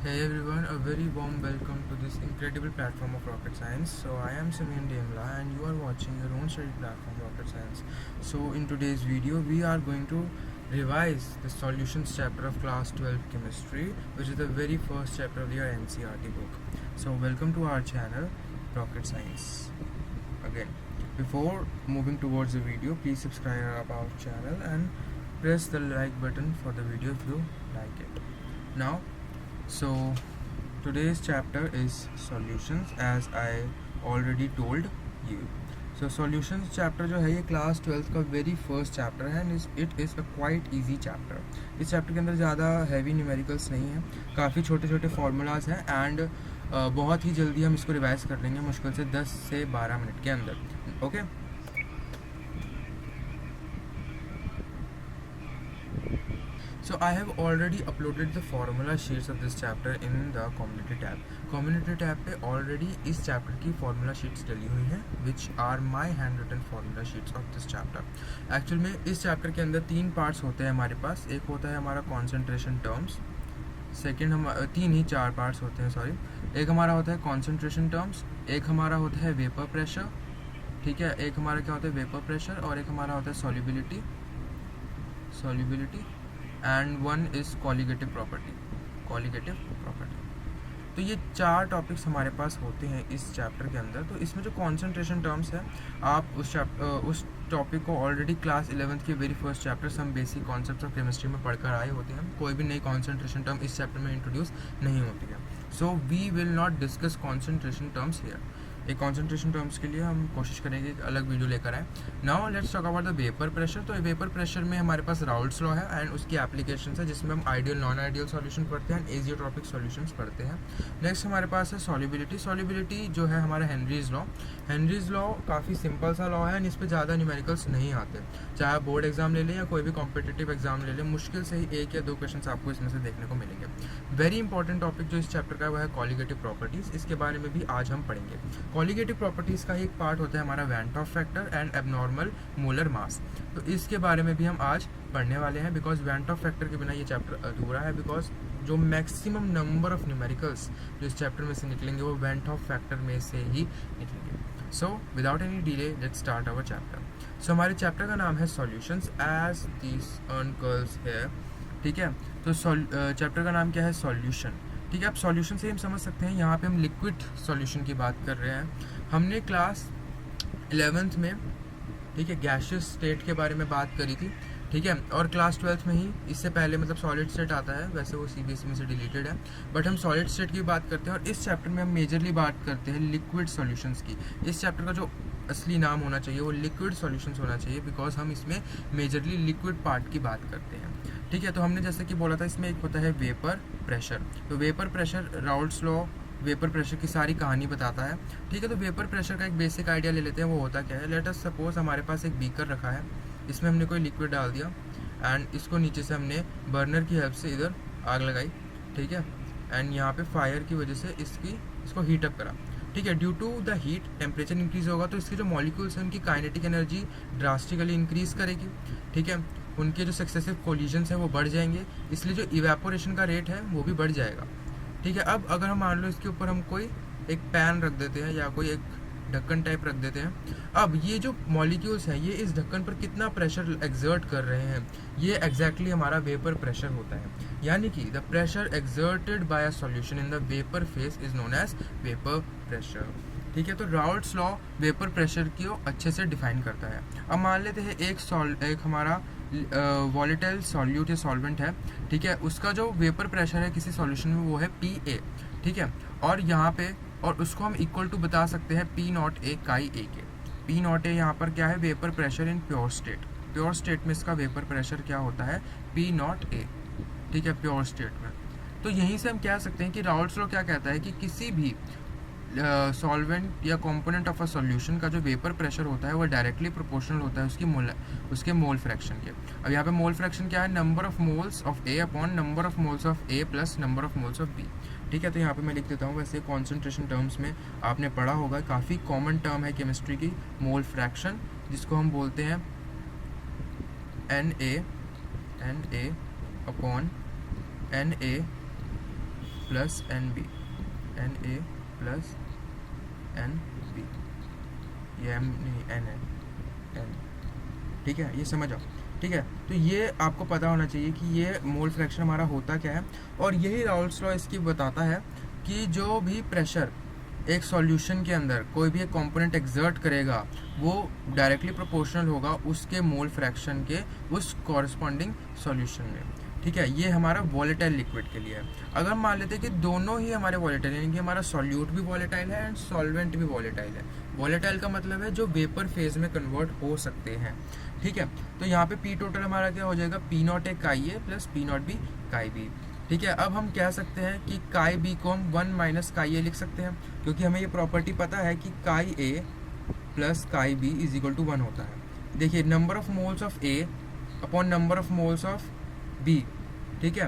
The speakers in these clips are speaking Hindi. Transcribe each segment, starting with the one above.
Hey everyone, a very warm welcome to this incredible platform of rocket science. So I am Samin Demla and you are watching your own study platform rocket science. So in today's video we are going to revise the solutions chapter of class 12 chemistry, which is the very first chapter of your NCERT book. So welcome to our channel Rocket Science. Again, before moving towards the video, please subscribe our channel and press the like button for the video if you like it. Now, so today's chapter is solutions, as I already told you. So solutions chapter जो है ये क्लास 12 का वेरी फर्स्ट चैप्टर है and it is a quite easy chapter. इस चैप्टर के अंदर ज़्यादा हैवी न्यूमेरिकल्स नहीं है, काफ़ी छोटे छोटे फार्मूलाज हैं एंड बहुत ही जल्दी हम इसको रिवाइज कर लेंगे, मुश्किल से 10 से 12 मिनट के अंदर. Okay So I have already uploaded the formula sheets of this chapter in the community tab. Community tab पे already इस chapter की formula sheets डली हुई हैं, which are my handwritten formula sheets of this chapter. Actually में इस chapter के अंदर 3 parts होते हैं हमारे पास. एक होता है हमारा concentration terms, सेकेंड हम 3 ही 4 पार्ट्स होते हैं सॉरी. एक हमारा होता है कॉन्सेंट्रेशन टर्म्स, एक हमारा होता है वेपर प्रेशर, ठीक है, एक हमारा क्या होता है वेपर प्रेशर, और एक हमारा होता है solubility and one is colligative property. तो ये 4 टॉपिक्स हमारे पास होते हैं इस चैप्टर के अंदर. तो इसमें जो कॉन्सेंट्रेशन टर्म्स है, आप उस टॉपिक को ऑलरेडी क्लास 11th के very first chapter some basic concepts of chemistry में पढ़कर आए होते हैं. कोई भी नई कॉन्सेंट्रेशन टर्म इस चैप्टर में इंट्रोड्यूस नहीं होती है. So we will not discuss concentration terms here. एक कॉन्सेंट्रेशन टर्म्स के लिए हम कोशिश करेंगे एक अलग वीडियो लेकर आए. Now let's talk about the vapour pressure. तो वेपर प्रेशर में हमारे पास राउल्ट्स लॉ है एंड उसकी एप्लीकेशन है, जिसमें हम आइडियल नॉन आइडियल सॉल्यूशन पढ़ते हैं, एजियोट्रॉपिक सॉल्यूशंस पढ़ते हैं. नेक्स्ट हमारे पास है सॉल्युबिलिटी जो है हमारा हेनरीज लॉ काफ़ी सिंपल सा लॉ है एंड इस पर ज़्यादा न्यूमेरिकल्स नहीं आते. चाहे आप बोर्ड एग्जाम ले लें या कोई भी कॉम्पिटिटिव एग्जाम ले लें, मुश्किल से ही 1 या 2 क्वेश्चन आपको इसमें से देखने को मिलेंगे. वेरी इंपॉर्टेंट टॉपिक जो इस चैप्टर का है वो है कॉलिगेटिव प्रॉपर्टीज़. इसके बारे में भी आज हम पढ़ेंगे. कॉलिगेटिव प्रॉपर्टीज़ का एक पार्ट होता है हमारा van Hoff factor and abnormal molar mass. तो इसके बारे में भी हम आज पढ़ने वाले हैं, बिकॉज वैन टॉप फैक्टर के बिना ये चैप्टर अधूरा है. बिकॉज जो मैक्सिमम नंबर ऑफ न्यूमेरिकल्स जो इस चैप्टर में से निकलेंगे वो वैन टॉप फैक्टर में से ही निकलेंगे. So without any delay let's start our chapter. So हमारे चैप्टर का नाम है solutions as this earn curves है, ठीक है. तो चैप्टर का नाम क्या है? सॉल्यूशन. ठीक है, अब सॉल्यूशन से हम समझ सकते हैं यहाँ पे हम लिक्विड सॉल्यूशन की बात कर रहे हैं. हमने क्लास 11th में, ठीक है, गैशियस स्टेट के बारे में बात करी थी, ठीक है, और क्लास 12th में ही इससे पहले मतलब सॉलिड स्टेट आता है, वैसे वो CBSE में से डिलीटेड है, बट हम सॉलिड स्टेट की बात करते हैं. और इस चैप्टर में हम मेजरली बात करते हैं लिक्विड सॉल्यूशंस की. इस चैप्टर का जो असली नाम होना चाहिए वो लिक्विड सॉल्यूशंस होना चाहिए, बिकॉज हम इसमें मेजरली लिक्विड पार्ट की बात करते हैं. ठीक है, तो हमने जैसे कि बोला था इसमें एक होता है वेपर प्रेशर. तो vapour pressure, Raoult's law vapour pressure की सारी कहानी बताता है. ठीक है, तो वेपर प्रेशर का एक बेसिक आइडिया ले लेते हैं. वो होता क्या है? लेट अस सपोज हमारे पास एक बीकर रखा है, इसमें हमने कोई लिक्विड डाल दिया एंड इसको नीचे से हमने बर्नर की हेल्प से इधर आग लगाई, ठीक है, एंड यहाँ पे फायर की वजह से इसको हीटअप करा. ठीक है, due to the heat temperature increase होगा तो इसके जो मॉलिक्यूल्स हैं उनकी काइनेटिक एनर्जी ड्रास्टिकली इंक्रीज करेगी. ठीक है, उनके जो सक्सेसिव कोलिजन्स हैं वो बढ़ जाएंगे, इसलिए जो इवेपोरेशन का रेट है वो भी बढ़ जाएगा. ठीक है, अब अगर हम मान लो इसके ऊपर हम कोई एक पैन रख देते हैं या कोई एक ढक्कन टाइप रख देते हैं, अब ये जो मॉलिक्यूल्स हैं ये इस ढक्कन पर कितना प्रेशर एक्सर्ट कर रहे हैं, ये एग्जैक्टली हमारा वेपर प्रेशर होता है. यानी कि the pressure exerted by a solution in the vapour phase is known as vapour pressure. ठीक है, तो राउल्ट्स लॉ वेपर प्रेशर को अच्छे से डिफाइन करता है. अब मान लेते हैं एक हमारा वॉलेटाइल सॉल्यूट या सॉल्वेंट है, ठीक है, उसका जो वेपर प्रेशर है किसी सॉल्यूशन में वो है PA. ठीक है, और यहाँ पे और उसको हम इक्वल टू बता सकते हैं P0A काई A के. P0A यहाँ पर क्या है? Vapour pressure in pure state. Pure state में इसका वेपर प्रेशर क्या होता है? P0A. ठीक है, प्योर स्टेट में. तो यहीं से हम कह सकते हैं कि राउल्ट्स लॉ क्या कहता है कि किसी भी सॉल्वेंट या कंपोनेंट ऑफ अ सॉल्यूशन का जो वेपर प्रेशर होता है वो डायरेक्टली प्रोपोर्शनल होता है उसके मोल फ्रैक्शन के. अब यहाँ पे मोल फ्रैक्शन क्या है? Number of moles of A upon number of moles of A plus number of moles of B. ठीक है, तो यहाँ पे मैं लिख देता हूँ. वैसे कॉन्सेंट्रेशन टर्म्स में आपने पढ़ा होगा, काफ़ी कॉमन टर्म है केमिस्ट्री की, मोल फ्रैक्शन, जिसको हम बोलते हैं Na upon Na plus N B, N A plus N B, ये एम नहीं एन है, एन, ठीक है, ये समझ आओ, ठीक है। तो ये आपको पता होना चाहिए कि ये मोल फ्रैक्शन हमारा होता क्या है, और यही राउल्स लॉ इसकी बताता है कि जो भी प्रेशर एक सॉल्यूशन के अंदर कोई भी एक कंपोनेंट एक्सर्ट करेगा वो डायरेक्टली प्रोपोर्शनल होगा उसके मोल फ्रैक्शन के उस कॉरस्पॉन्डिंग सॉल्यूशन में, ठीक है। ये हमारा वॉलेटाइल लिक्विड के लिए है। अगर मान लेते हैं कि दोनों ही हमारे वॉलेटाइल, यानी कि हमारा सॉल्यूट भी वॉलेटाइल है एंड सॉल्वेंट भी वॉलेटाइल है। वॉलेटाइल का मतलब है जो वेपर फेज में कन्वर्ट हो सकते हैं, ठीक है। तो यहाँ पे पी टोटल हमारा क्या हो जाएगा, पी नॉट ए काई A plus P not be काई बी, ठीक है। अब हम कह सकते हैं कि काई बी को हम 1 माइनस काई ए लिख सकते हैं, क्योंकि हमें ये प्रॉपर्टी पता है कि chi A plus chi B is equal to 1 होता है। देखिए number of moles of A upon number of moles of B, ठीक है,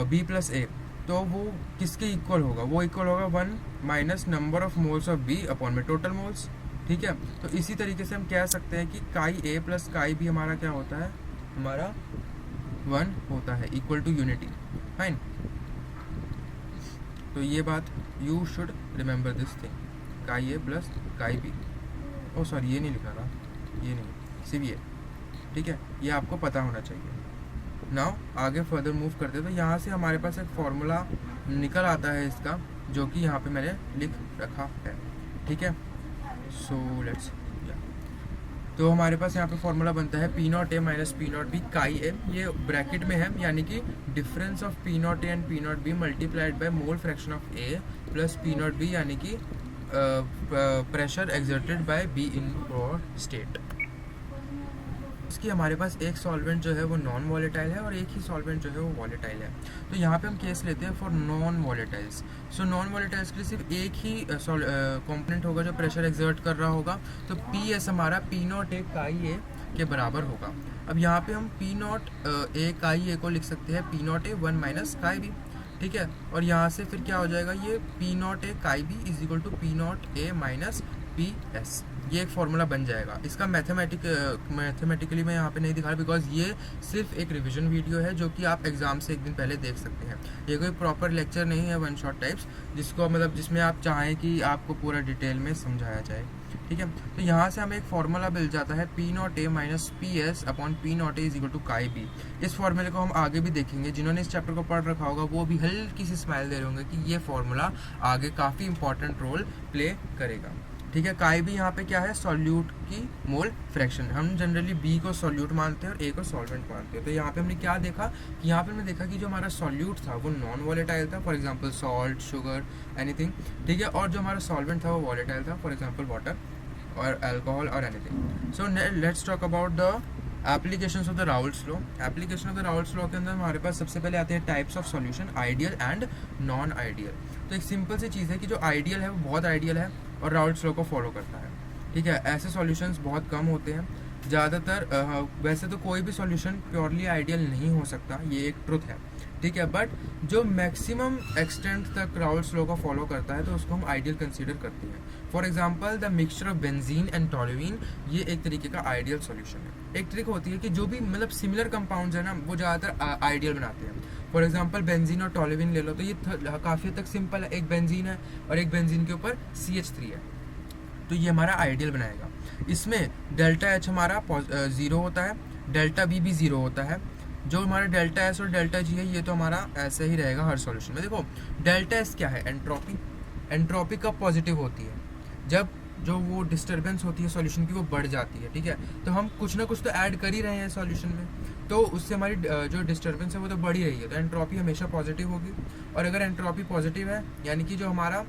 बी प्लस ए, तो वो किसके इक्वल होगा, वो इक्वल होगा 1 माइनस number of moles of B upon में टोटल मोल्स, ठीक है। तो इसी तरीके से हम कह सकते हैं कि chi A plus chi B हमारा क्या होता है, हमारा 1 होता है, इक्वल टू यूनिटी, फाइन। तो ये बात you should remember this thing, काई A plus chi B, O sorry ये नहीं लिखा था, ये नहीं, सिर्फ ये, ठीक है, ये आपको पता होना चाहिए। नाउ आगे फर्दर मूव करते हैं, तो यहाँ से हमारे पास एक फॉर्मूला निकल आता है इसका, जो कि यहाँ पे मैंने लिख रखा है, ठीक है। सो लेट्स, तो हमारे पास यहाँ पे फॉर्मूला बनता है P not A minus P not be काई ए, ये ब्रैकेट में है, यानी कि difference of P not A and P not be multiplied by mole fraction of A plus P not be, यानी कि pressure exerted bye be in और स्टेट। इसकी हमारे पास एक सॉल्वेंट जो है वो नॉन वॉलेटाइल है और एक ही सॉल्वेंट जो है वो वॉलेटाइल है। तो यहाँ पे हम केस लेते हैं फॉर नॉन वॉलेटाइल्स। सो नॉन वॉलेटाइल्स के लिए सिर्फ एक ही कंपोनेंट होगा जो प्रेशर एक्सर्ट कर रहा होगा, तो पी एस हमारा पी नॉट ए काई ए के बराबर होगा। अब यहाँ पे हम पी नॉट ए काई ए को लिख सकते हैं पी नॉट ए 1 माइनस काई बी, ठीक है। और यहाँ से फिर क्या हो जाएगा, ये P not A chi B is equal to P not A minus P S, ये एक फॉर्मूला बन जाएगा। इसका मैथमेटिकली मैं यहाँ पे नहीं दिखा रहा, बिकॉज ये सिर्फ एक रिवीजन वीडियो है जो कि आप एग्जाम से एक दिन पहले देख सकते हैं। ये कोई प्रॉपर लेक्चर नहीं है वन शॉट टाइप्स, जिसको मतलब जिसमें आप चाहें कि आपको पूरा डिटेल में समझाया जाए, ठीक है। तो यहाँ से हमें एक फॉर्मूला मिल जाता है P not A minus P S upon P not A is equal to chi B. इस फॉर्मूले को हम आगे भी देखेंगे, जिन्होंने इस चैप्टर को पढ़ रखा होगा वो भी हल्की सी स्माइल दे रहे होंगे कि ये फॉर्मूला आगे काफ़ी इंपॉर्टेंट रोल प्ले करेगा, ठीक है। काई बी यहाँ पे क्या है, सॉल्यूट की मोल फ्रैक्शन। हम जनरली बी को सॉल्यूट मानते हैं और ए को सॉल्वेंट मानते हैं। तो यहाँ पे हमने क्या देखा कि यहाँ पे हमने देखा कि जो हमारा सॉल्यूट था वो नॉन वॉलेटाइल था, for example salt, sugar, anything, ठीक है। और जो हमारा सॉल्वेंट था वो वॉलेटाइल था, फॉर एग्जांपल वाटर और अल्कोहल और anything. So let's talk about the applications of the Raoult's law. Application of the Raoult's law के अंदर हमारे पास सबसे पहले आते हैं types of solution, ideal and non ideal. तो एक सिंपल सी चीज़ है कि जो आइडियल है वो बहुत आइडियल है और राउल्स लॉ को फॉलो करता है, ठीक है। ऐसे सॉल्यूशंस बहुत कम होते हैं, ज़्यादातर वैसे तो कोई भी सॉल्यूशन प्योरली आइडियल नहीं हो सकता, ये एक ट्रुथ है, ठीक है। बट जो मैक्सिमम एक्सटेंट तक राउल्स लॉ को फॉलो करता है तो उसको हम आइडियल कंसीडर करते हैं। For example the mixture of benzene and toluene, ये एक तरीके का आइडियल सॉल्यूशन है। एक ट्रिक होती है कि जो भी मतलब सिमिलर कंपाउंड्स है ना वो ज़्यादातर आइडियल बनाते हैं। फॉर एग्जांपल बेंजीन और टोल्यूइन ले लो, तो ये काफ़ी हद तक सिंपल है, एक बेंजीन है और एक बेंजीन के ऊपर CH3 है, तो ये हमारा आइडियल बनाएगा। इसमें डेल्टा एच हमारा 0 होता है, डेल्टा बी भी 0 होता है। जो हमारा डेल्टा एस और डेल्टा जी है ये तो हमारा ऐसे ही रहेगा हर सॉल्यूशन में। देखो डेल्टा एस क्या है, एंट्रोपी। एंट्रोपी कब पॉजिटिव होती है, जब जो वो डिस्टर्बेंस होती है सॉल्यूशन की वो बढ़ जाती है, ठीक है। तो हम कुछ ना कुछ तो ऐड कर ही रहे हैं सॉल्यूशन में, तो उससे हमारी जो डिस्टर्बेंस है वो तो बढ़ ही रही है, तो एंट्रोपी हमेशा पॉजिटिव होगी। और अगर एंट्रोपी पॉजिटिव है यानी कि जो हमारा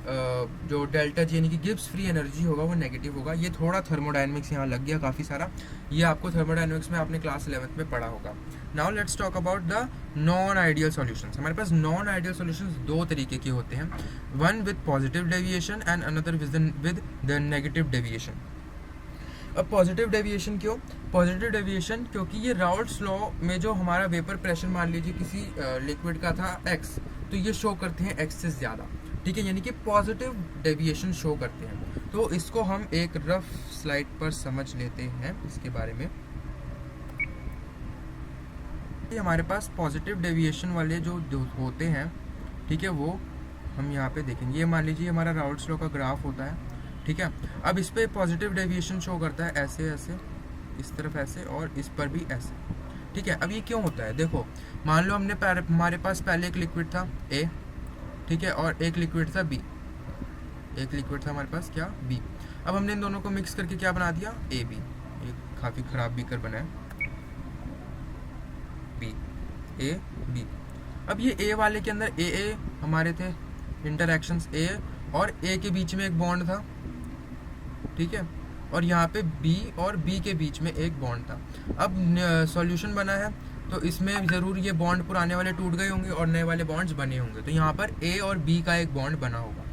जो डेल्टा जी यानी कि गिब्स फ्री एनर्जी होगा वो नेगेटिव होगा। ये थोड़ा थर्मोडायनेमिक्स यहाँ लग गया काफ़ी सारा, ये आपको थर्मोडायनेमिक्स में आपने क्लास 11th में पढ़ा होगा। Now let's talk about the non ideal solutions. हमारे पास नॉन आइडियल सॉल्यूशंस दो तरीके के होते हैं, one with positive deviation and another with the negative deviation. अब पॉजिटिव डेविएशन क्यों? पॉजिटिव डेविएशन क्योंकि ये राउल्ट्स लॉ में जो हमारा वेपर प्रेशर मान लीजिए किसी लिक्विड का था x, तो ये शो करते हैं x से ज़्यादा, ठीक है, यानी कि पॉजिटिव डेविएशन शो करते हैं। तो इसको हम एक रफ स्लाइड पर समझ लेते हैं इसके बारे में। हमारे पास पॉजिटिव डेविएशन वाले जो होते हैं, ठीक है, वो हम यहाँ पे देखेंगे। ये मान लीजिए हमारा राउल्ट्स लॉ का ग्राफ होता है, ठीक है। अब इस पर पॉजिटिव डेविएशन शो करता है ऐसे ऐसे, इस तरफ ऐसे, और इस पर भी ऐसे, ठीक है। अब ये क्यों होता है, देखो, मान लो हमारे पास पहले एक लिक्विड था ए, ठीक है, और एक लिक्विड था बी, एक लिक्विड था हमारे पास क्या, बी। अब हमने इन दोनों को मिक्स करके क्या बना दिया, ए बी। एक काफ़ी ख़राब बीकर बना है, बी, ए बी। अब ये ए वाले के अंदर ए हमारे थे इंटरैक्शंस, ए और ए के बीच में एक बॉन्ड था, ठीक है, और यहाँ पे बी और बी के बीच में एक बॉन्ड था। अब सॉल्यूशन बना है तो इसमें ज़रूर ये बॉन्ड पुराने वाले टूट गए होंगे और नए वाले बॉन्ड्स बने होंगे, तो यहाँ पर ए और बी का एक बॉन्ड बना होगा,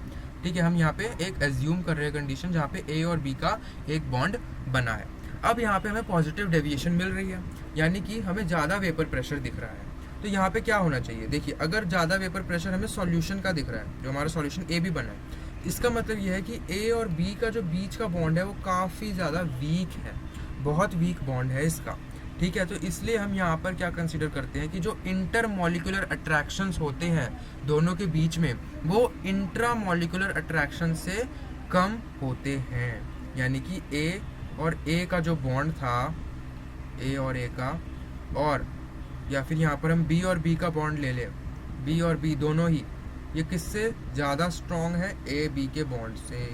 ठीक है। हम यहाँ पे एक एज्यूम कर रहे हैं कंडीशन जहाँ पे ए और बी का एक बॉन्ड बना है। अब यहाँ पे हमें पॉजिटिव डेविएशन मिल रही है, यानी कि हमें ज़्यादा वेपर प्रेशर दिख रहा है। तो यहाँ पे क्या होना चाहिए, देखिए, अगर ज़्यादा वेपर प्रेशर हमें सॉल्यूशन का दिख रहा है, जो हमारा सॉल्यूशन ए बी बना है, इसका मतलब यह है कि ए और बी का जो बीच का बॉन्ड है वो काफ़ी ज़्यादा वीक है, बहुत वीक बॉन्ड है इसका, ठीक है। तो इसलिए हम यहाँ पर क्या कंसिडर करते हैं कि जो इंटरमॉलिक्यूलर अट्रैक्शंस होते हैं दोनों के बीच में, वो इंट्रामॉलिक्यूलर अट्रैक्शन से कम होते हैं। यानी कि ए और ए का जो बॉन्ड था, ए और ए का, और या फिर यहाँ पर हम बी और बी का बॉन्ड ले लें, बी और बी दोनों ही, ये किससे ज़्यादा स्ट्रॉन्ग है, ए बी के बॉन्ड से,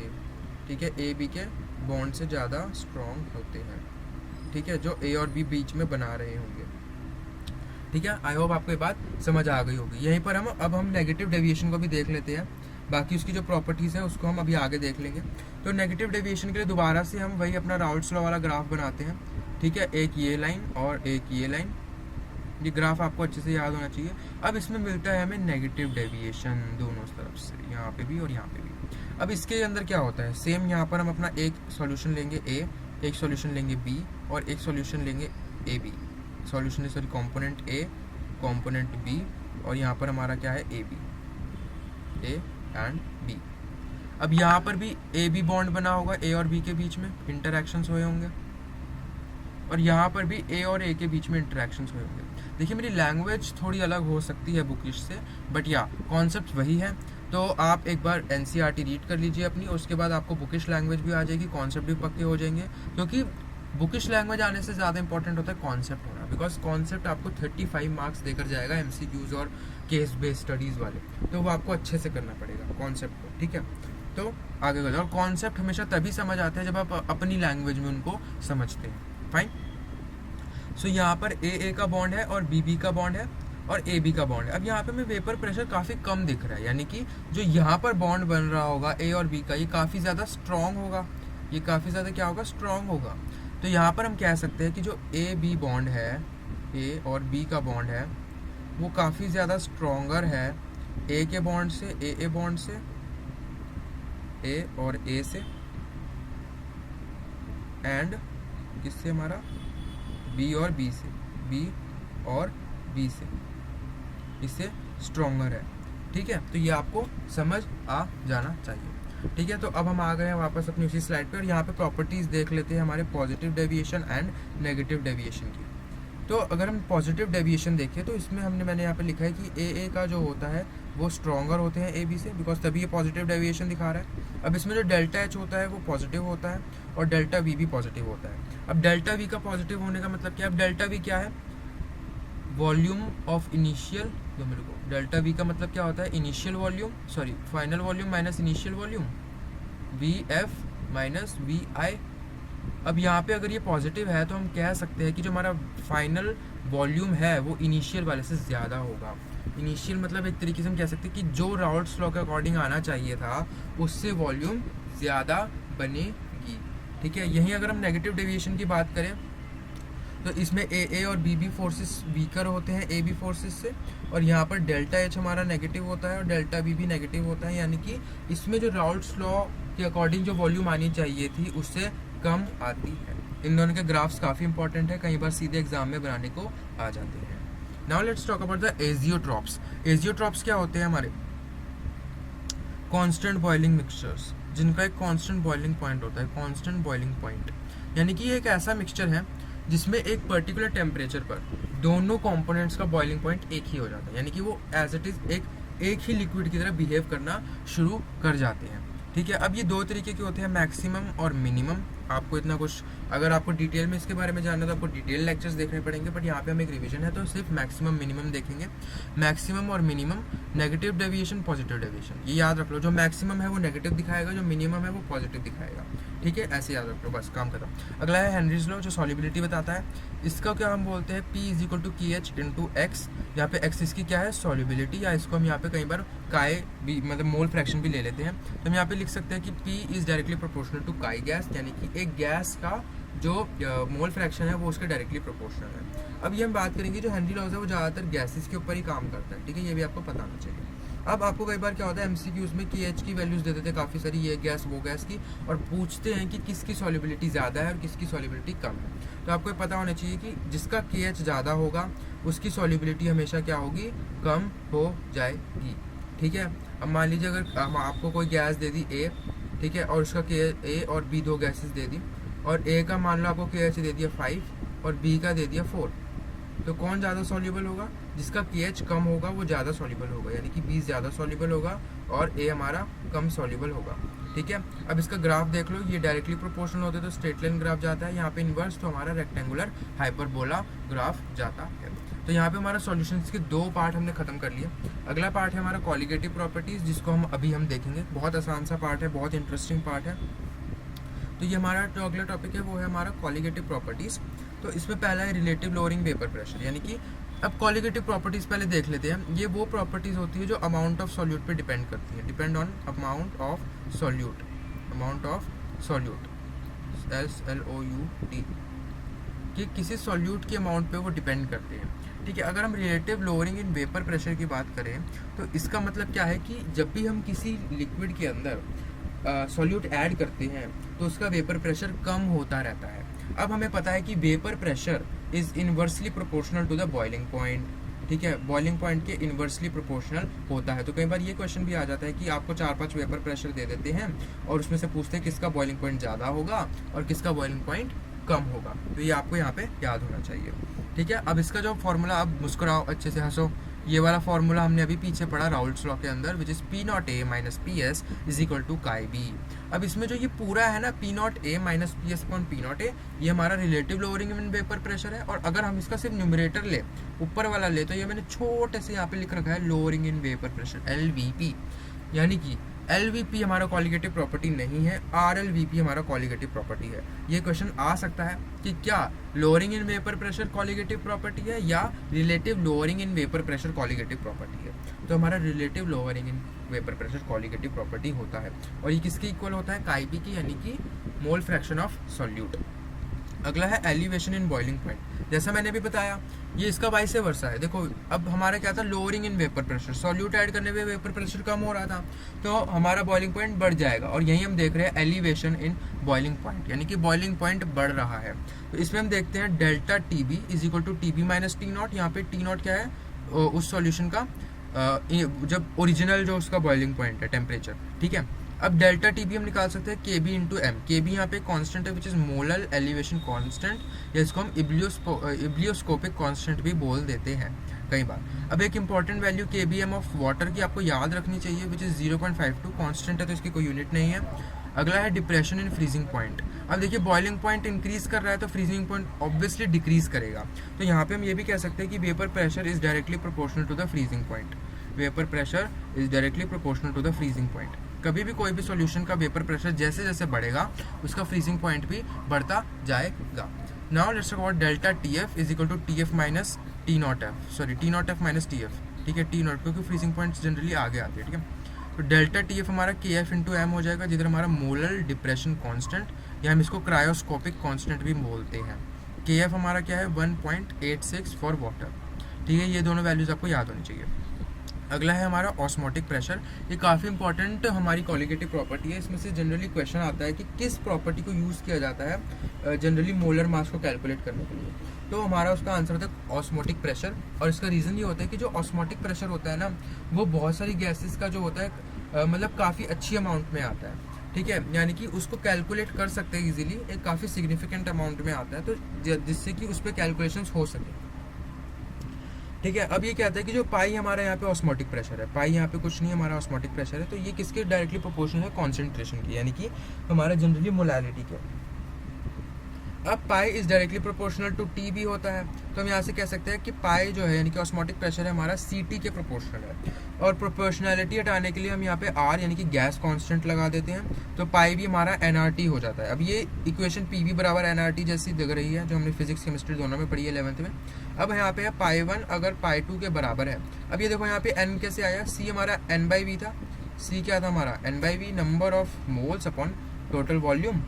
ठीक है, ए बी के बॉन्ड से ज़्यादा स्ट्रॉन्ग होते हैं, ठीक है, जो ए और बी बीच में बना रहे होंगे, ठीक है। आई होप आपको ये बात समझ आ गई होगी। यहीं पर हम नेगेटिव डेविएशन को भी देख लेते हैं, बाकी उसकी जो प्रॉपर्टीज़ है उसको हम अभी आगे देख लेंगे। तो नेगेटिव डेविएशन के लिए दोबारा से हम वही अपना राउल्ट्स लॉ वाला ग्राफ बनाते हैं, ठीक है, एक ये लाइन और एक ये लाइन, ये ग्राफ आपको अच्छे से याद होना चाहिए। अब इसमें मिलता है हमें नेगेटिव डेविएशन दोनों तरफ से, यहाँ पे भी और यहाँ पे भी। अब इसके अंदर क्या होता है, सेम यहाँ पर हम अपना एक सॉल्यूशन लेंगे ए, एक सॉल्यूशन लेंगे बी और एक सॉल्यूशन लेंगे A B, solution sorry component A, component B, और यहाँ पर हमारा क्या है A B, A and B. अब यहाँ पर भी ए बी बॉन्ड बना होगा ए और बी के बीच में, इंटरैक्शंस हुए होंगे, और यहाँ पर भी ए और ए के बीच में इंटरेक्शंस हुए होंगे। देखिए, मेरी लैंग्वेज थोड़ी अलग हो सकती है बुकिश से, बट या कॉन्सेप्ट वही है। तो आप एक बार एनसीईआरटी रीड कर लीजिए अपनी, उसके बाद आपको बुकिश लैंग्वेज भी आ जाएगी, कॉन्सेप्ट भी पक्के हो जाएंगे। क्योंकि बुकिश लैंग्वेज आने से ज़्यादा इंपॉर्टेंट होता है कॉन्सेप्ट होना, बिकॉज कॉन्सेप्ट आपको 35 मार्क्स देकर जाएगा एमसीक्यूज और केस बेस्ड स्टडीज़ वाले, तो वो आपको अच्छे से करना पड़ेगा कॉन्सेप्ट को, ठीक है। तो आगे बढ़ो, और कॉन्सेप्ट हमेशा तभी समझ आते हैं जब आप अपनी लैंग्वेज में उनको समझते हैं। फाइन। सो यहाँ पर ए का बॉन्ड है और बी का बॉन्ड है और ए बी का बॉन्ड है। अब यहाँ पे हमें वेपर प्रेशर काफ़ी कम दिख रहा है, यानी कि जो यहाँ पर बॉन्ड बन रहा होगा ए और बी का, ये काफ़ी ज़्यादा स्ट्रॉन्ग होगा, ये काफ़ी ज़्यादा क्या होगा, स्ट्रॉन्ग होगा। तो यहाँ पर हम कह सकते हैं कि जो ए बी बॉन्ड है, ए और बी का बॉन्ड है, वो काफ़ी ज़्यादा स्ट्रॉन्गर है ए के बॉन्ड से, ए बॉन्ड से, ए और ए से, एंड किससे, हमारा बी और बी से, बी और बी से, इससे स्ट्रॉन्गर है, ठीक है। तो ये आपको समझ आ जाना चाहिए, ठीक है। तो अब हम आ गए हैं वापस अपनी उसी स्लाइड पे, और यहाँ पे प्रॉपर्टीज़ देख लेते हैं हमारे positive deviation and negative deviation की। तो अगर हम पॉजिटिव डेविएशन देखें तो इसमें मैंने यहाँ पे लिखा है कि ए का जो होता है वो स्ट्रॉन्गर होते हैं ए बी से, बिकॉज तभी ये पॉजिटिव डेविएशन दिखा रहा है। अब इसमें जो डेल्टा एच होता है वो पॉजिटिव होता है और डेल्टा वी भी पॉजिटिव होता है। अब डेल्टा वी का पॉजिटिव होने का मतलब क्या है, अब डेल्टा वी क्या है, वॉल्यूम ऑफ इनिशियल, जो मेरे को डेल्टा वी का मतलब क्या होता है, initial volume, sorry final volume minus initial volume, V F minus V I. अब यहाँ पे अगर ये पॉजिटिव है तो हम कह सकते हैं कि जो हमारा फाइनल वॉल्यूम है वो इनिशियल वाले से ज़्यादा होगा। इनिशियल मतलब एक तरीके से हम कह सकते हैं कि जो राउल्ट्स लॉ के अकॉर्डिंग आना चाहिए था उससे वॉल्यूम ज़्यादा बनेगी, ठीक है। यहीं अगर हम नेगेटिव डेविएशन की बात करें तो इसमें ए और बी फोर्सेस वीकर होते हैं ए बी फोर्सेस से, और यहाँ पर डेल्टा एच हमारा नेगेटिव होता है और डेल्टा बी भी नेगेटिव होता है, यानी कि इसमें जो राउल्ट्स लॉ के अकॉर्डिंग जो वॉल्यूम आनी चाहिए थी उससे कम आती है। इन दोनों के ग्राफ्स काफ़ी इंपॉर्टेंट है, कई बार सीधे एग्जाम में बनाने को आ जाते हैं। Now let's talk about the azeotropes. Azeotropes क्या होते हैं, हमारे कांस्टेंट बॉइलिंग मिक्सचर्स, जिनका एक कांस्टेंट बॉइलिंग पॉइंट होता है, कांस्टेंट बॉइलिंग पॉइंट, यानी कि ये एक ऐसा मिक्सचर है जिसमें एक पर्टिकुलर टेम्परेचर पर दोनों कंपोनेंट्स का बॉइलिंग पॉइंट एक ही हो जाता है, यानी कि वो एज इट इज एक ही लिक्विड की तरह बिहेव करना शुरू कर जाते हैं। ठीक है, अब ये दो तरीके के होते हैं, मैक्सिमम और मिनिमम। आपको इतना कुछ, अगर आपको डिटेल में इसके बारे में जानना है तो आपको डिटेल लेक्चर्स देखने पड़ेंगे, बट यहाँ पे हम एक रिवीजन है तो सिर्फ मैक्सिमम मिनिमम देखेंगे। मैक्सिमम और minimum, negative deviation, positive deviation, ये याद रख लो। जो मैक्सिमम है वो नेगेटिव दिखाएगा, जो मिनिमम है वो पॉजिटिव दिखाएगा। ठीक है, ऐसे याद रख लो, बस काम खत्म। अगला है हेनरीज लॉ, जो सॉल्युबिलिटी बताता है। इसका क्या हम बोलते हैं, P is equal to KH into X. यहाँ पे x इसकी क्या है, सॉल्युबिलिटी, या इसको हम यहाँ पे कई बार काय भी, मतलब मोल फ्रैक्शन भी ले लेते हैं। तो हम यहाँ पे लिख सकते हैं कि P is directly proportional to chi gas, यानी कि एक गैस का जो मोल फ्रैक्शन है वो उसके डायरेक्टली प्रोपोर्शनल है। अब ये हम बात करेंगे, जो हेनरी लॉज है वो ज़्यादातर गैसेस के ऊपर ही काम करता है। ठीक है, ये भी आपको पता होना चाहिए। अब आपको कई बार क्या होता है, MCQs में KH की वैल्यूज दे देते हैं काफ़ी सारी, ये गैस वो गैस की, और पूछते हैं कि किसकी सॉल्युबिलिटी ज़्यादा है और किसकी सॉल्युबिलिटी कम है। तो आपको ये पता होना चाहिए कि जिसका KH ज़्यादा होगा उसकी सॉल्युबिलिटी हमेशा क्या होगी, कम हो जाएगी। ठीक है, अब मान लीजिए अगर आपको कोई गैस दे दी A, ठीक है, और उसका A और B दो गैसेस दे दी, और A का मान लो आपको KH दे दिया 5 और B का दे दिया 4, तो कौन ज़्यादा सॉल्युबल होगा, जिसका KH कम होगा वो ज़्यादा सॉल्युबल होगा, यानी कि B ज़्यादा सॉल्युबल होगा और A हमारा कम सॉल्युबल होगा। ठीक है, अब इसका ग्राफ देख लो, ये डायरेक्टली प्रोपोर्शनल होते तो स्ट्रेट लाइन ग्राफ जाता है, यहाँ पे इनवर्स तो हमारा रेक्टेंगुलर हाइपरबोला ग्राफ जाता है। तो यहाँ पे हमारा सॉल्यूशंस के दो पार्ट हमने खत्म कर लिए। अगला पार्ट है हमारा कॉलिगेटिव प्रॉपर्टीज़, जिसको हम देखेंगे। बहुत आसान सा पार्ट है, बहुत इंटरेस्टिंग पार्ट है। तो ये हमारा जो अगला टॉपिक है वो है हमारा कॉलिगेटिव प्रॉपर्टीज़। तो इसमें पहला है रिलेटिव लोअरिंग वेपर प्रेशर, यानी कि अब कॉलिगेटिव प्रॉपर्टीज़ पहले देख लेते हैं। ये वो प्रॉपर्टीज़ होती है जो अमाउंट ऑफ सॉल्यूट पे डिपेंड करती है, depend on amount of solute, amount of solute, SLOUT, कि किसी सॉल्यूट के अमाउंट पे वो डिपेंड करते हैं। ठीक है, अगर हम relative lowering in vapour pressure की बात करें तो इसका मतलब क्या है कि जब भी हम किसी लिक्विड के अंदर सॉल्यूट ऐड करते हैं तो उसका वेपर प्रेशर कम होता रहता है। अब हमें पता है कि vapour pressure is inversely proportional to the boiling point. ठीक है, बॉइलिंग पॉइंट के इनवर्सली प्रोपोर्शनल होता है। तो कई बार ये क्वेश्चन भी आ जाता है कि आपको 4-5 वेपर प्रेशर दे देते हैं और उसमें से पूछते हैं किसका बॉइलिंग पॉइंट ज़्यादा होगा और किसका बॉइलिंग पॉइंट कम होगा। तो ये आपको यहाँ पे याद होना चाहिए। ठीक है, अब इसका जो फॉर्मूला, अब मुस्कुराओ, अच्छे से हंसो, ये वाला फॉर्मूला हमने अभी पीछे पढ़ा राउल्ट्स लॉ के अंदर, which is P0A minus PS is equal to chi B. अब इसमें जो ये पूरा है ना, P0A minus PS upon P0A, ये हमारा relative lowering in vapour pressure है। और अगर हम इसका सिर्फ न्यूमरेटर ले, ऊपर वाला ले, तो ये मैंने छोटे से यहाँ पे लिख रखा है lowering in vapour pressure, LVP, यानी कि LVP हमारा कॉलिगेटिव प्रॉपर्टी नहीं है, RLVP हमारा कॉलिगेटिव प्रॉपर्टी है। ये क्वेश्चन आ सकता है कि क्या lowering in vapour pressure colligative property है या relative lowering in vapour pressure colligative property है। तो हमारा relative lowering in vapour pressure colligative property होता है, और ये किसके इक्वल होता है, काई बी की, यानी कि मोल फ्रैक्शन ऑफ सॉल्यूट। अगला है एलिवेशन इन बॉइलिंग पॉइंट। जैसा मैंने भी बताया, ये इसका वाइस वर्सा है। देखो, अब हमारा क्या था, lowering in vapour pressure, solute add करने पे वेपर प्रेशर कम हो रहा था, तो हमारा बॉइलिंग पॉइंट बढ़ जाएगा। और यही हम देख रहे हैं एलिवेशन इन बॉइलिंग पॉइंट, यानी कि बॉइलिंग पॉइंट बढ़ रहा है। तो इसमें हम देखते हैं delta TB is equal to TB minus T0। यहाँ पे T0 क्या है, उस सॉल्यूशन का जब ओरिजिनल जो उसका बॉइलिंग पॉइंट है, टेम्परेचर। ठीक है, अब डेल्टा TB हम निकाल सकते हैं KB इंटू M। KB यहाँ पे कांस्टेंट है, which is molar elevation constant, या इसको हम इब्लियोस्कोपिक कांस्टेंट भी बोल देते हैं कई बार। अब एक important value KBM of water की आपको याद रखनी चाहिए, विच इज 0.52, कांस्टेंट है तो इसकी कोई यूनिट नहीं है। अगला है डिप्रेशन इन फ्रीजिंग पॉइंट। अब देखिए, बॉइलिंग पॉइंट इंक्रीज कर रहा है तो फ्रीजिंग पॉइंट ऑब्वियसली डिक्रीज करेगा। तो यहाँ पे हम ये भी कह सकते हैं कि vapour pressure is directly proportional to the freezing point. Vapour pressure is directly proportional to the freezing point. कभी भी कोई भी सॉल्यूशन का वेपर प्रेशर जैसे जैसे बढ़ेगा उसका फ्रीजिंग पॉइंट भी बढ़ता जाएगा। Now let's talk about delta TF is equal to TF minus T0F, sorry T0F minus TF। ठीक है, T0, क्योंकि फ्रीजिंग पॉइंट्स जनरली आगे आते हैं। ठीक है, तो डेल्टा TF हमारा KF इंटू M हो जाएगा, जिधर हमारा मोलर डिप्रेशन कांस्टेंट, या हम इसको क्रायोस्कोपिक कांस्टेंट भी बोलते हैं। KF हमारा क्या है, 1.86 फॉर वाटर। ठीक है, ये दोनों वैल्यूज आपको याद होनी चाहिए। अगला है हमारा ऑस्मोटिक प्रेशर। ये काफ़ी इंपॉर्टेंट हमारी कॉलिगेटिव प्रॉपर्टी है। इसमें से जनरली क्वेश्चन आता है कि किस प्रॉपर्टी को यूज़ किया जाता है जनरली मोलर मास को कैलकुलेट करने के लिए। तो हमारा उसका आंसर होता है ऑस्मोटिक प्रेशर। और इसका रीज़न ये होता है कि जो ऑस्मोटिक प्रेशर होता है ना, वो बहुत सारी गैसेस का जो होता है मतलब काफ़ी अच्छी अमाउंट में आता है। ठीक है, यानी कि उसको कैलकुलेट कर सकते हैं इजीली, एक काफ़ी सिग्निफिकेंट अमाउंट में आता है, तो जिससे कि उस पर कैलकुलेशंस हो सके। ठीक है। अब ये कहता है कि जो पाई हमारा यहाँ पे ऑस्मोटिक प्रेशर है, पाई यहाँ पे कुछ नहीं, हमारा ऑस्मोटिक प्रेशर है, तो ये किसके डायरेक्टली प्रोपोर्शनल है, कॉन्सेंट्रेशन की, यानी कि हमारा जनरली मोलैलिटी के। अब pi is directly proportional to T भी होता है, तो हम यहाँ से कह सकते हैं कि पाई जो है यानी कि ऑस्मोटिक प्रेशर है हमारा सी टी के प्रोपोर्शनल है। और प्रोपोर्शनैलिटी हटाने के लिए हम यहाँ पे आर यानी कि गैस कांस्टेंट लगा देते हैं, तो पाई भी हमारा एन आर टी हो जाता है। अब ये इक्वेशन पी वी बराबर एन आर टी जैसी दिख रही है, जो हमने फिजिक्स केमिस्ट्री दोनों में पढ़ी है 11th में। अब यहाँ पे है पाई वन अगर पाई टू के बराबर है। अब ये देखो यहाँ पे एन कैसे आया, सी हमारा एन बाई वी था, सी क्या था हमारा N by V, number of moles upon total volume,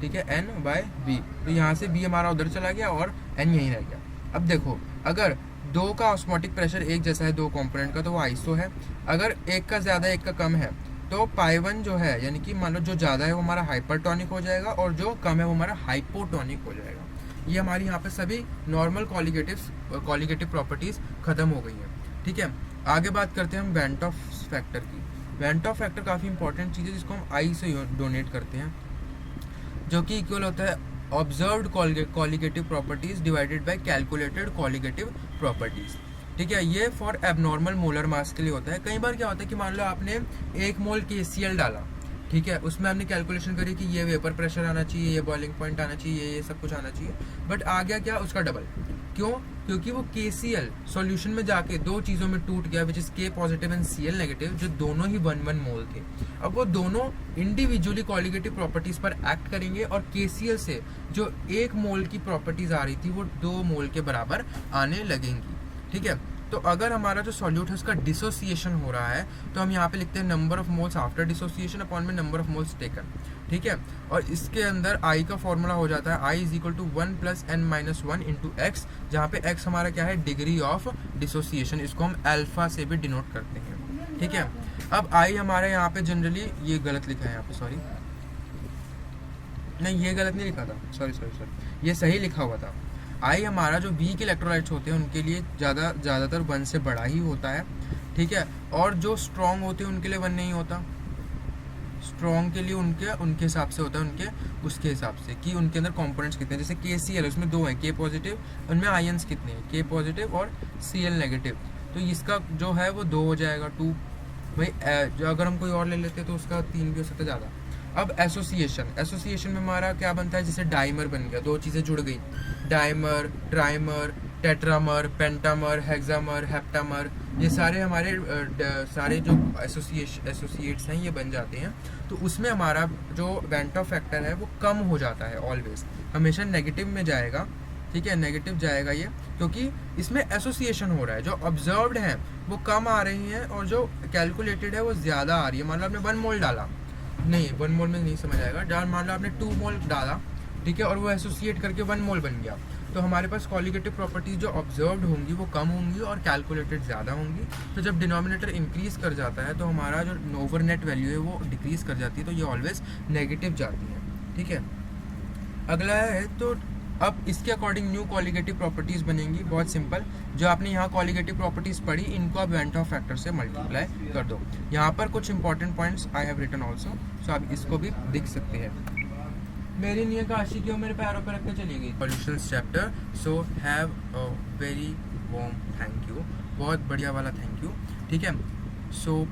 ठीक है, एन बाय वी। तो यहाँ से बी हमारा उधर चला गया और एन यहीं रह गया। अब देखो अगर दो का ऑस्मोटिक प्रेशर एक जैसा है दो कंपोनेंट का, तो वो आइसो है। अगर एक का ज़्यादा एक का कम है, तो पाई वन जो है यानी कि मान लो जो ज़्यादा है वो हमारा हाइपरटोनिक हो जाएगा और जो कम है वो हमारा हाइपोटोनिक हो जाएगा। ये हमारी यहाँ पे सभी नॉर्मल कॉलिगेटिव प्रॉपर्टीज़ खत्म हो गई हैं। ठीक है, आगे बात करते हैं हम वेंट ऑफ फैक्टर की। वेंट ऑफ फैक्टर काफ़ी इंपॉर्टेंट चीज़ है जिसको हम आई से डोनेट करते हैं, जो कि इक्वल होता है observed colligative properties divided by calculated colligative properties. ठीक है, ये फॉर एबनॉर्मल मोलर मास के लिए होता है। कई बार क्या होता है कि मान लो आपने 1 मोल KCl डाला, ठीक है, उसमें आपने कैलकुलेशन करी कि ये वेपर प्रेशर आना चाहिए, ये बॉइलिंग पॉइंट आना चाहिए, ये सब कुछ आना चाहिए, बट आ गया क्या उसका डबल। क्यों? क्योंकि वो KCl सॉल्यूशन में जाके दो चीज़ों में टूट गया, which is K positive and Cl negative, जो दोनों ही 1 मोल थे। अब वो दोनों इंडिविजुअली कॉलिगेटिव प्रॉपर्टीज पर एक्ट करेंगे और KCl से जो 1 मोल की प्रॉपर्टीज आ रही थी वो 2 मोल के बराबर आने लगेंगी। ठीक है, तो अगर हमारा जो सॉल्यूट है उसका डिसोसिएशन हो रहा है, तो हम यहाँ पे लिखते हैं number of moles after dissociation upon में नंबर ऑफ मोल्स टेकन। ठीक है, और इसके अंदर आई का फॉर्मूला हो जाता है I is equal to 1 + n-1 into X, जहाँ पे एक्स हमारा क्या है, डिग्री ऑफ डिसोसिएशन, इसको हम अल्फा से भी डिनोट करते हैं। ठीक है, अब आई हमारे यहाँ पे जनरली ये गलत लिखा है यहाँ पे, सॉरी नहीं ये गलत नहीं लिखा था, सॉरी ये सही लिखा हुआ था। आई हमारा जो वीक इलेक्ट्रोलाइट्स होते हैं उनके लिए ज़्यादातर 1 से बड़ा ही होता है। ठीक है, और जो स्ट्रॉन्ग होते हैं उनके लिए 1 नहीं होता, स्ट्रॉन्ग के लिए उनके हिसाब से होता है, उनके उसके हिसाब से कि उनके अंदर कंपोनेंट्स कितने हैं। जैसे KCl उसमें 2 हैं, K पॉजिटिव, उनमें आयंस कितने हैं, K पॉजिटिव और Cl नेगेटिव, तो इसका जो है वो 2 हो जाएगा, 2। भाई जो अगर हम कोई और ले लेते तो उसका 3 भी हो सकता है ज़्यादा। अब एसोसिएशन में हमारा क्या बनता है, जैसे डाइमर बन गया, 2 चीज़ें जुड़ गई, dimer, trimer, tetramer, pentamer, hexamer, heptamer, ये सारे हमारे सारे जो एसोसिएट्स हैं ये बन जाते हैं। तो उसमें हमारा जो वेंट ऑफ फैक्टर है वो कम हो जाता है, ऑलवेज हमेशा नेगेटिव में जाएगा। ठीक है, नेगेटिव जाएगा ये, क्योंकि इसमें एसोसिएशन हो रहा है। जो ऑब्जर्व्ड हैं वो कम आ रही हैं और जो कैलकुलेटेड है वो ज़्यादा आ रही है। मान लो आपने 1 मोल डाला, नहीं 1 मोल में नहीं समझ आएगा, मान लो आपने 2 मोल डाला, ठीक है, और वो एसोसिएट करके 1 मोल बन गया, तो हमारे पास कॉलिगेटिव प्रॉपर्टीज जो ऑब्जर्व्ड होंगी वो कम होंगी और कैलकुलेटेड ज़्यादा होंगी। तो जब डिनोमिनेटर इंक्रीज कर जाता है तो हमारा जो ओवर नेट वैल्यू है वो डिक्रीज कर जाती है, तो ये ऑलवेज नेगेटिव जाती है। ठीक है, अगला है, तो अब इसके अकॉर्डिंग न्यू कॉलिगेटिव प्रॉपर्टीज़ बनेंगी, बहुत सिंपल। जो आपने यहाँ कॉलिगेटिव प्रॉपर्टीज़ पढ़ी इनको आप वेंट ऑफ फैक्टर से मल्टीप्लाई कर दो। यहाँ पर कुछ important points I have written also, so आप इसको भी देख सकते हैं। मेरी नियत काशी क्यों मेरे पैरों पर रख के चली गई। Solutions chapter, so have a very warm thank you, बहुत बढ़िया वाला थैंक यू। ठीक है, सो